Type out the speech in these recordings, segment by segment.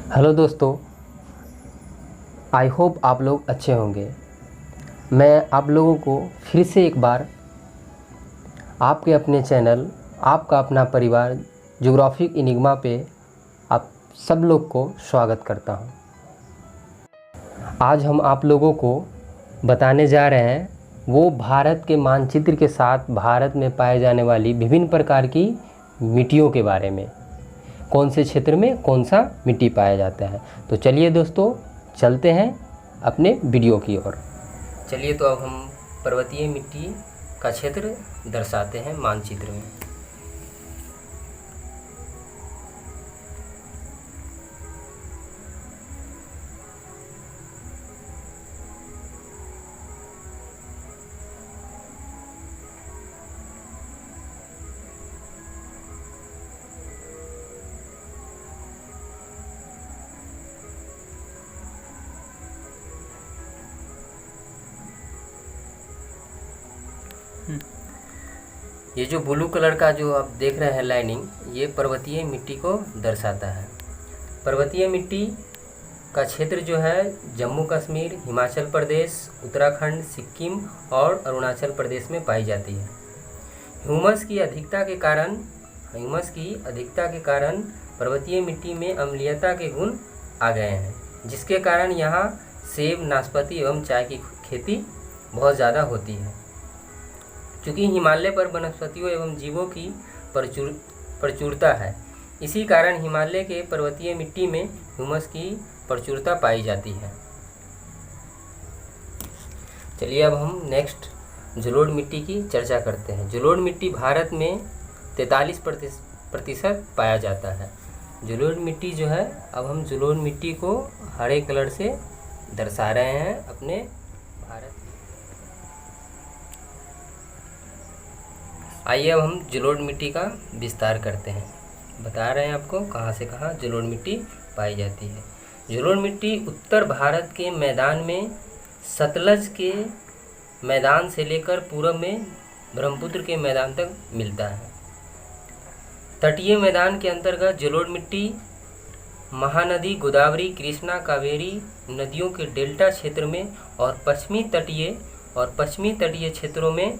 Hello दोस्तों, I hope आप लोग अच्छे होंगे। मैं आप लोगों को फिर से एक बार आपके अपने चैनल, आपका अपना परिवार ज्योग्राफिक इनिग्मा पे आप सब लोग को स्वागत करता हूं। आज हम आप लोगों को बताने जा रहे हैं वो भारत के मानचित्र के साथ भारत में पाए जाने वाली विभिन्न प्रकार की मिट्टियों के बारे में, कौन से क्षेत्र में कौन सा मिट्टी पाया जाता है। तो चलिए दोस्तों, चलते हैं अपने वीडियो की ओर। चलिए तो अब हम पर्वतीय मिट्टी का क्षेत्र दर्शाते हैं मानचित्र में। ये जो ब्लू कलर का जो आप देख रहे हैं लाइनिंग, ये पर्वतीय मिट्टी को दर्शाता है। पर्वतीय मिट्टी का क्षेत्र जो है जम्मू कश्मीर, हिमाचल प्रदेश, उत्तराखंड, सिक्किम और अरुणाचल प्रदेश में पाई जाती है। ह्यूमस की अधिकता के कारण पर्वतीय मिट्टी में अम्लीयता के गुण आ गए हैं, जिसके कारण यहाँ सेब, नाशपाती एवं चाय की खेती बहुत ज़्यादा होती है। चूँकि हिमालय पर वनस्पतियों एवं जीवों की प्रचुरता है, इसी कारण हिमालय के पर्वतीय मिट्टी में ह्यूमस की प्रचुरता पाई जाती है। चलिए अब हम नेक्स्ट जलोढ़ मिट्टी की चर्चा करते हैं। जलोढ़ मिट्टी भारत में 43% पाया जाता है। जलोढ़ मिट्टी जो है, अब हम जलोढ़ मिट्टी को हरे कलर से दर्शा रहे हैं अपने भारत। आइए अब हम जलोढ़ मिट्टी का विस्तार करते हैं। बता रहे हैं आपको कहाँ से कहाँ जलोढ़ मिट्टी पाई जाती है। जलोढ़ मिट्टी उत्तर भारत के मैदान में सतलज के मैदान से लेकर पूर्व में ब्रह्मपुत्र के मैदान तक मिलता है। तटीय मैदान के अंतर्गत जलोढ़ मिट्टी महानदी गोदावरी, कृष्णा, कावेरी नदियों के डेल्टा क्षेत्र में और पश्चिमी तटीय क्षेत्रों में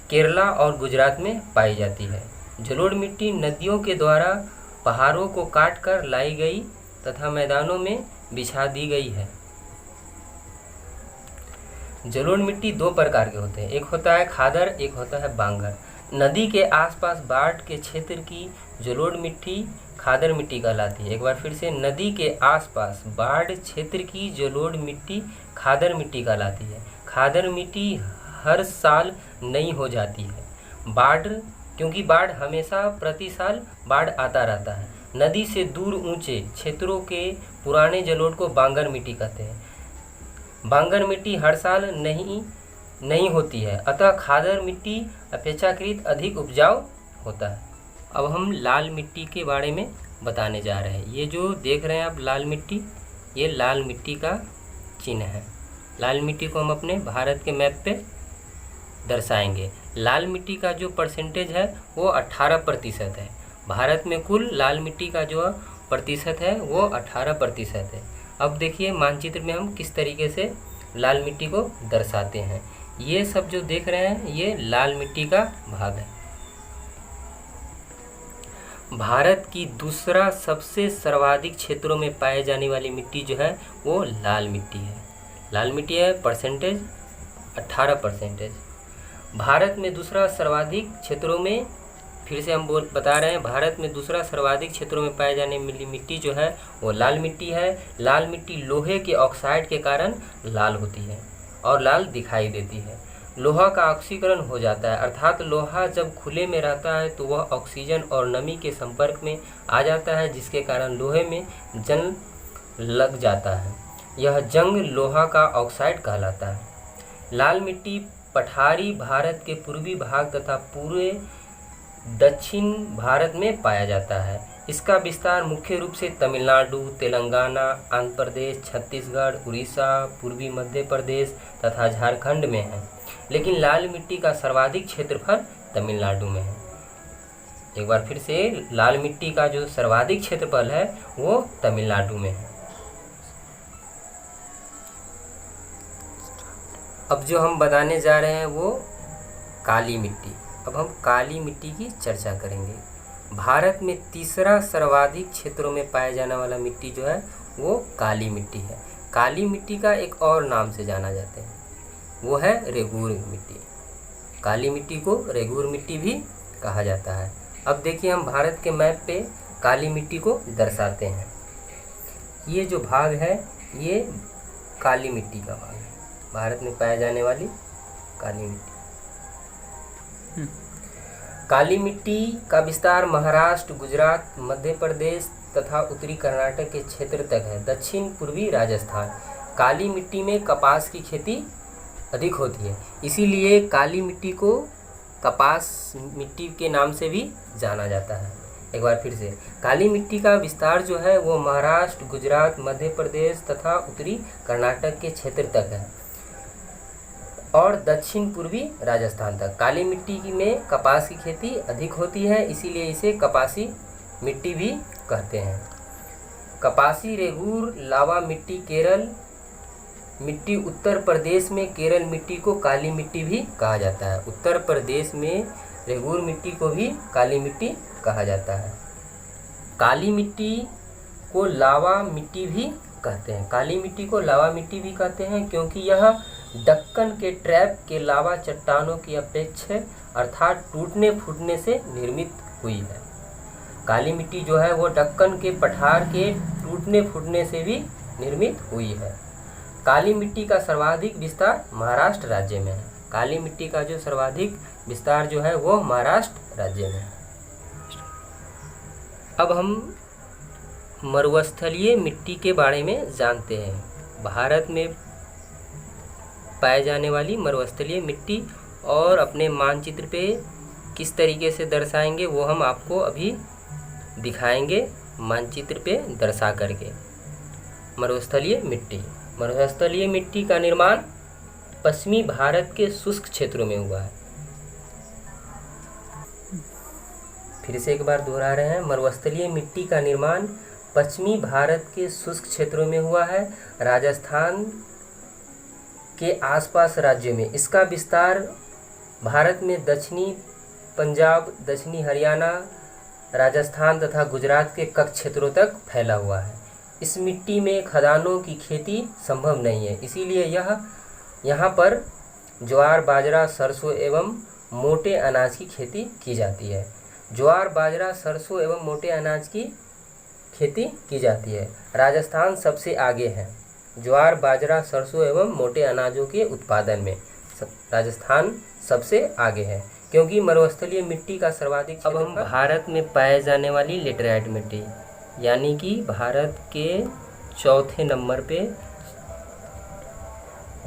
केरला और गुजरात में पाई जाती है। जलोढ़ मिट्टी नदियों के द्वारा पहाड़ों को काटकर लाई गई तथा मैदानों में बिछा दी गई है। जलोढ़ मिट्टी दो प्रकार के होते हैं, एक होता है खादर, एक होता है बांगर। नदी के आसपास बाढ़ के क्षेत्र की जलोढ़ मिट्टी खादर मिट्टी कहलाती है। एक बार फिर से, नदी के आसपास बाढ़ क्षेत्र की जलोढ़ मिट्टी खादर मिट्टी कहलाती है। खादर मिट्टी हर साल नई हो जाती है, क्योंकि बाढ़ हमेशा प्रति साल बाढ़ आता रहता है। नदी से दूर ऊंचे क्षेत्रों के पुराने जलोढ़ को बांगर मिट्टी कहते हैं। बांगर मिट्टी हर साल नहीं होती है, अतः खादर मिट्टी अपेक्षाकृत अधिक उपजाऊ होता है। अब हम लाल मिट्टी के बारे में बताने जा रहे हैं। ये जो देख रहे हैं आप लाल मिट्टी, ये लाल मिट्टी का चिन्ह है। लाल मिट्टी को हम अपने भारत के मैप पे दर्शाएंगे। लाल मिट्टी का जो परसेंटेज है वो 18% है। भारत में कुल लाल मिट्टी का जो प्रतिशत है वो 18% है। अब देखिए मानचित्र में हम किस तरीके से लाल मिट्टी को दर्शाते हैं। ये सब जो देख रहे हैं ये लाल मिट्टी का भाग है। भारत की दूसरा सबसे सर्वाधिक क्षेत्रों में पाए जाने वाली मिट्टी जो है वो लाल मिट्टी है। लाल मिट्टी है परसेंटेज 18%। भारत में दूसरा सर्वाधिक क्षेत्रों में, फिर से हम बता रहे हैं, भारत में दूसरा सर्वाधिक क्षेत्रों में पाए जाने वाली मिट्टी जो है वो लाल मिट्टी है। लाल मिट्टी लोहे के ऑक्साइड के कारण लाल होती है और लाल दिखाई देती है। लोहा का ऑक्सीकरण हो जाता है, अर्थात लोहा जब खुले में रहता है तो वह ऑक्सीजन और नमी के संपर्क में आ जाता है, जिसके कारण लोहे में जंग लग जाता है। यह जंग लोहा का ऑक्साइड कहलाता है। लाल मिट्टी पठारी भारत के पूर्वी भाग तथा पूरे दक्षिण भारत में पाया जाता है। इसका विस्तार मुख्य रूप से तमिलनाडु, तेलंगाना, आंध्र प्रदेश, छत्तीसगढ़, उड़ीसा, पूर्वी मध्य प्रदेश तथा झारखंड में है, लेकिन लाल मिट्टी का सर्वाधिक क्षेत्रफल तमिलनाडु में है। एक बार फिर से, लाल मिट्टी का जो सर्वाधिक क्षेत्रफल है वो तमिलनाडु में है। अब जो हम बताने जा रहे हैं वो काली मिट्टी। अब हम काली मिट्टी की चर्चा करेंगे। भारत में तीसरा सर्वाधिक क्षेत्रों में पाया जाने वाला मिट्टी जो है वो काली मिट्टी है। काली मिट्टी का एक और नाम से जाना जाता है, वो है रेगूर मिट्टी। काली मिट्टी को रेगूर मिट्टी भी कहा जाता है। अब देखिए, हम भारत के मैप पे काली मिट्टी को दर्शाते हैं। ये जो भाग है ये काली मिट्टी का भाग है, भारत में पाया जाने वाली काली मिट्टी। काली मिट्टी का विस्तार महाराष्ट्र, गुजरात, मध्य प्रदेश तथा उत्तरी कर्नाटक के क्षेत्र तक है। दक्षिण पूर्वी राजस्थान। काली मिट्टी में कपास की खेती अधिक होती है, इसीलिए काली मिट्टी को कपास मिट्टी के नाम से भी जाना जाता है। एक बार फिर से, काली मिट्टी का विस्तार जो है वो महाराष्ट्र, गुजरात, मध्य प्रदेश तथा उत्तरी कर्नाटक के क्षेत्र तक है और दक्षिण पूर्वी राजस्थान तक। काली मिट्टी में कपास की खेती अधिक होती है, इसीलिए इसे कपासी मिट्टी भी कहते हैं। कपासी, रेगूर, लावा मिट्टी केरल मिट्टी उत्तर प्रदेश में, केरल मिट्टी को काली मिट्टी भी कहा जाता है। उत्तर प्रदेश में रेगूर मिट्टी को भी काली मिट्टी कहा जाता है। काली मिट्टी को लावा मिट्टी भी कहते हैं। काली मिट्टी को लावा मिट्टी भी कहते हैं क्योंकि यह दक्कन के ट्रैप के लावा चट्टानों की अपेक्षा अर्थात टूटने फूटने से निर्मित हुई है। काली मिट्टी जो है वो दक्कन के पठार के टूटने फूटने से भी निर्मित हुई है। काली मिट्टी का सर्वाधिक विस्तार महाराष्ट्र राज्य में है। काली मिट्टी का जो सर्वाधिक विस्तार जो है वो महाराष्ट्र राज्य में है। अब हम मरुस्थलीय मिट्टी के बारे में जानते हैं। भारत में पाए जाने वाली मरुस्थलीय मिट्टी और अपने मानचित्र पे किस तरीके से दर्शाएंगे वो हम आपको अभी दिखाएंगे मानचित्र पे दर्शा करके। मरुस्थलीय मिट्टी। मरुस्थलीय मिट्टी का निर्माण पश्चिमी भारत के शुष्क क्षेत्रों में हुआ है। फिर से एक बार दोहरा रहे हैं, मरुस्थलीय मिट्टी का निर्माण पश्चिमी भारत के शुष्क क्षेत्रों में हुआ है, राजस्थान के आसपास राज्यों में। इसका विस्तार भारत में दक्षिणी पंजाब, दक्षिणी हरियाणा, राजस्थान तथा गुजरात के कच्छ क्षेत्रों तक फैला हुआ है। इस मिट्टी में खदानों की खेती संभव नहीं है, इसीलिए यहाँ पर ज्वार, बाजरा, सरसों एवं मोटे अनाज की खेती की जाती है। ज्वार, बाजरा, सरसों एवं मोटे अनाज की खेती की जाती है। राजस्थान सबसे आगे है। ज्वार, बाजरा, सरसों एवं मोटे अनाजों के उत्पादन में राजस्थान सबसे आगे है क्योंकि मरुस्थलीय मिट्टी का सर्वाधिक। अब हम भारत में पाए जाने वाली लेटराइट मिट्टी, यानी कि भारत के चौथे नंबर पे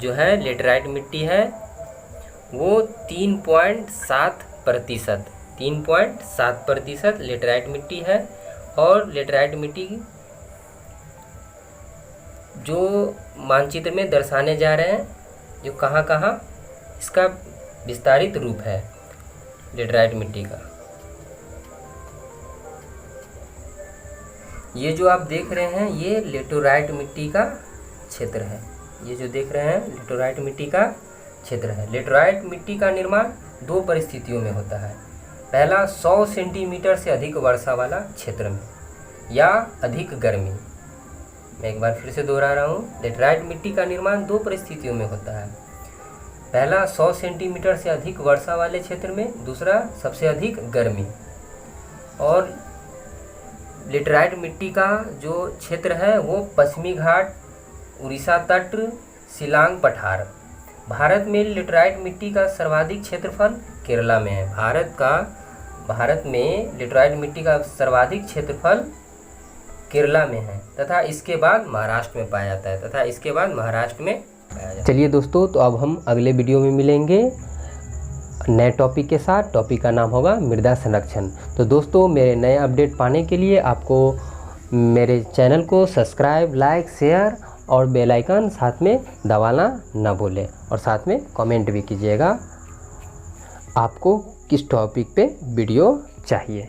जो है लेटराइट मिट्टी है वो 3.7% लेटराइट मिट्टी है। और लेटराइट मिट्टी जो मानचित्र में दर्शाने जा रहे हैं, जो कहाँ इसका विस्तारित रूप है लेटराइट मिट्टी का। ये जो आप देख रहे हैं ये लेटोराइट मिट्टी का क्षेत्र है। ये जो देख रहे हैं लेटोराइट मिट्टी का क्षेत्र है। लेटोराइट मिट्टी का निर्माण दो परिस्थितियों में होता है। पहला, 100 सेंटीमीटर से अधिक वर्षा वाला क्षेत्र में या अधिक गर्मी। मैं एक बार फिर से दोहरा रहा हूँ, लेटराइट मिट्टी का निर्माण दो परिस्थितियों में होता है। पहला, 100 सेंटीमीटर से अधिक वर्षा वाले क्षेत्र में, दूसरा सबसे अधिक गर्मी। और लेटराइट मिट्टी का जो क्षेत्र है वो पश्चिमी घाट, उड़ीसा तट, शिलांग पठार। भारत में लेटराइट मिट्टी का सर्वाधिक क्षेत्रफल केरला में है। भारत में लेटराइट मिट्टी का सर्वाधिक क्षेत्रफल केरला में है तथा इसके बाद महाराष्ट्र में पाया जाता है। चलिए दोस्तों, तो अब हम अगले वीडियो में मिलेंगे नए टॉपिक के साथ। टॉपिक का नाम होगा मृदा संरक्षण। तो दोस्तों, मेरे नए अपडेट पाने के लिए आपको मेरे चैनल को सब्सक्राइब, लाइक, शेयर और बेल आइकन साथ में दबाना ना भूलें और साथ में कमेंट भी कीजिएगा आपको किस टॉपिक पे वीडियो चाहिए।